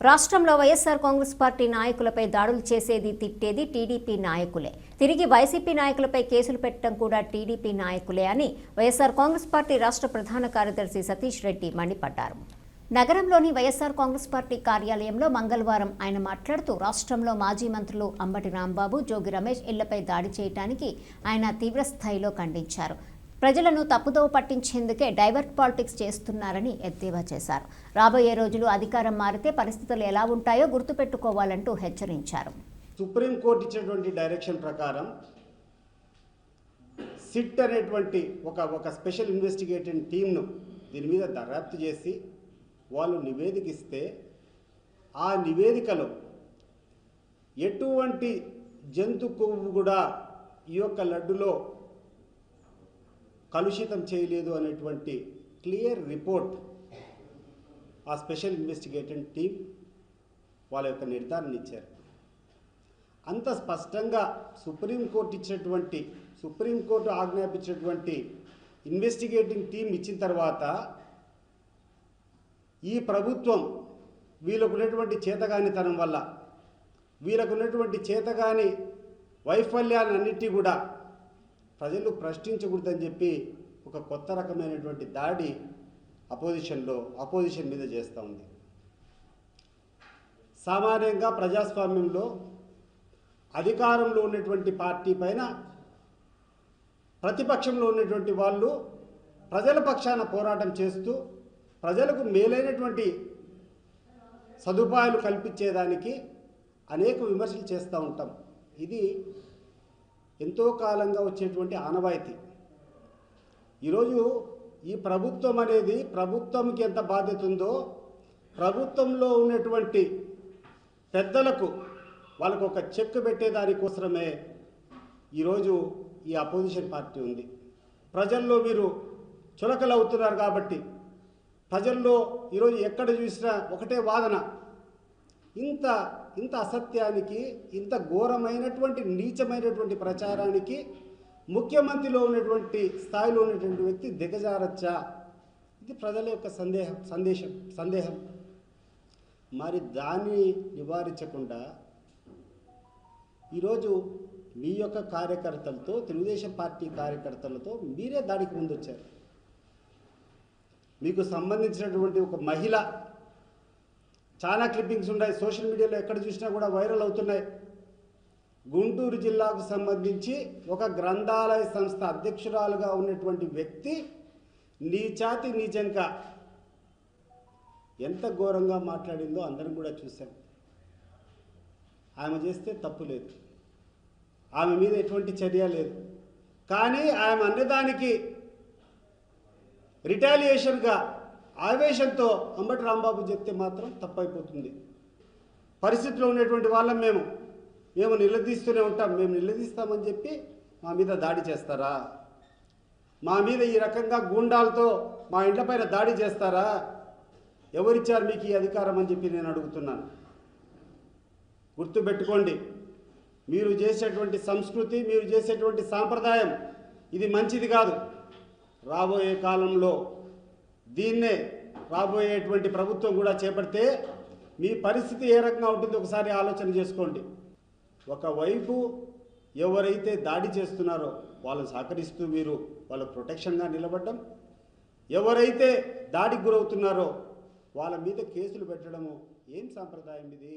రాష్ట్రంలో వైఎస్ఆర్ కాంగ్రెస్ పార్టీ నాయకులపై దాడులు చేసేది తిట్టేది టీడీపీ నాయకులే. తిరిగి వైసీపీ నాయకులపై కేసులు పెట్టడం కూడా టీడీపీ నాయకులే అని వైఎస్ఆర్ కాంగ్రెస్ పార్టీ రాష్ట్ర ప్రధాన కార్యదర్శి సతీష్ రెడ్డి మండిపడ్డారు. నగరంలోని వైఎస్ఆర్ కాంగ్రెస్ పార్టీ కార్యాలయంలో మంగళవారం ఆయన మాట్లాడుతూ రాష్ట్రంలో మాజీ మంత్రులు అంబటి రాంబాబు, జోగి రమేష్ ఇళ్లపై దాడి చేయడానికి ఆయన తీవ్రస్థాయిలో ఖండించారు. ప్రజలను తప్పుదోవ పట్టించేందుకే డైవర్ట్ పాలిటిక్స్ చేస్తున్నారని ఎద్దేవా చేశారు. రాబోయే రోజులు అధికారం మారితే పరిస్థితులు ఎలా ఉంటాయో గుర్తుపెట్టుకోవాలంటూ హెచ్చరించారు. సుప్రీంకోర్టు ఇచ్చినటువంటి డైరెక్షన్ ప్రకారం సిట్ అనేటువంటి ఒక స్పెషల్ ఇన్వెస్టిగేటింగ్ టీంను దీని మీద దర్యాప్తు చేసి వాళ్ళు నివేదిక ఇస్తే ఆ నివేదికలో ఎటువంటి జంతు కొవ్వు కూడా ఈ యొక్క లడ్డులో కలుషితం చేయలేదు అనేటువంటి క్లియర్ రిపోర్ట్ ఆ స్పెషల్ ఇన్వెస్టిగేటింగ్ టీం వాళ్ళ యొక్క నిర్ధారణ ఇచ్చారు. అంత స్పష్టంగా సుప్రీంకోర్టు ఆజ్ఞాపించినటువంటి ఇన్వెస్టిగేటింగ్ టీం ఇచ్చిన తర్వాత ఈ ప్రభుత్వం వీళ్ళకున్నటువంటి చేతగానితనం వల్ల వీళ్ళకున్నటువంటి చేతగాని వైఫల్యాలన్నిటి కూడా ప్రజలు ప్రశ్నించకూడదని చెప్పి ఒక కొత్త రకమైనటువంటి దాడి అపోజిషన్ మీద చేస్తూ ఉంది. సామాన్యంగా ప్రజాస్వామ్యంలో అధికారంలో ఉన్నటువంటి పార్టీ పైన ప్రతిపక్షంలో ఉన్నటువంటి వాళ్ళు ప్రజల పక్షాన పోరాటం చేస్తూ ప్రజలకు మేలైనటువంటి సదుపాయాలు కల్పించేదానికి అనేక విమర్శలు చేస్తూ ఉంటాం. ఇది ఎంతో కాలంగా వచ్చేటువంటి ఆనవాయితీ. ఈరోజు ఈ ప్రభుత్వం అనేది ప్రభుత్వంకి ఎంత బాధ్యత ఉందో ప్రభుత్వంలో ఉన్నటువంటి పెద్దలకు వాళ్ళకు ఒక చెక్ పెట్టేదానికోసమే ఈరోజు ఈ అపోజిషన్ పార్టీ ఉంది. ప్రజల్లో మీరు చులకలు అవుతున్నారు కాబట్టి ప్రజల్లో ఈరోజు ఎక్కడ చూసినా ఒకటే వాదన. ఇంత అసత్యానికి, ఇంత ఘోరమైనటువంటి నీచమైనటువంటి ప్రచారానికి ముఖ్యమంత్రిలో ఉన్నటువంటి స్థాయిలో ఉన్నటువంటి వ్యక్తి దిగజారచ్చా? ఇది ప్రజల యొక్క సందేహం. మరి దాన్ని నివారించకుండా ఈరోజు మీ యొక్క కార్యకర్తలతో, తెలుగుదేశం పార్టీ కార్యకర్తలతో మీరే దాడికి ముందొచ్చారు. మీకు సంబంధించినటువంటి ఒక మహిళ, చాలా క్లిప్పింగ్స్ ఉన్నాయి, సోషల్ మీడియాలో ఎక్కడ చూసినా కూడా వైరల్ అవుతున్నాయి. గుంటూరు జిల్లాకు సంబంధించి ఒక గ్రంథాలయ సంస్థ అధ్యక్షురాలుగా ఉన్నటువంటి వ్యక్తి నీచంగా ఎంత ఘోరంగా మాట్లాడిందో అందరం కూడా చూసాం. ఆమె చేస్తే తప్పు లేదు, ఆమె మీద ఎటువంటి చర్య లేదు. కానీ ఆమె అన్నదానికి రిటాలియేషన్గా ఆవేశంతో అంబటి రాంబాబు చెప్తే మాత్రం తప్పైపోతుంది. పరిస్థితిలో ఉన్నటువంటి వాళ్ళం మేము నిలదీస్తూనే ఉంటాం. మేము నిలదీస్తామని చెప్పి మా మీద దాడి చేస్తారా? మా మీద ఈ రకంగా గూండాలతో మా ఇండ్లపైన దాడి చేస్తారా? ఎవరిచ్చారు మీకు ఈ అధికారం అని చెప్పి నేను అడుగుతున్నాను. గుర్తుపెట్టుకోండి, మీరు చేసేటువంటి సంస్కృతి, మీరు చేసేటువంటి సాంప్రదాయం ఇది మంచిది కాదు. రాబోయే కాలంలో దీన్నే రాబోయేటువంటి ప్రభుత్వం కూడా చేపడితే మీ పరిస్థితి ఏ రకంగా ఉంటుందో ఒకసారి ఆలోచన చేసుకోండి. ఒకవైపు ఎవరైతే దాడి చేస్తున్నారో వాళ్ళని సహకరిస్తూ మీరు వాళ్ళ ప్రొటెక్షన్గా నిలబడడం, ఎవరైతే దాడికి గురవుతున్నారో వాళ్ళ మీద కేసులు పెట్టడము ఏం సాంప్రదాయం ఇది?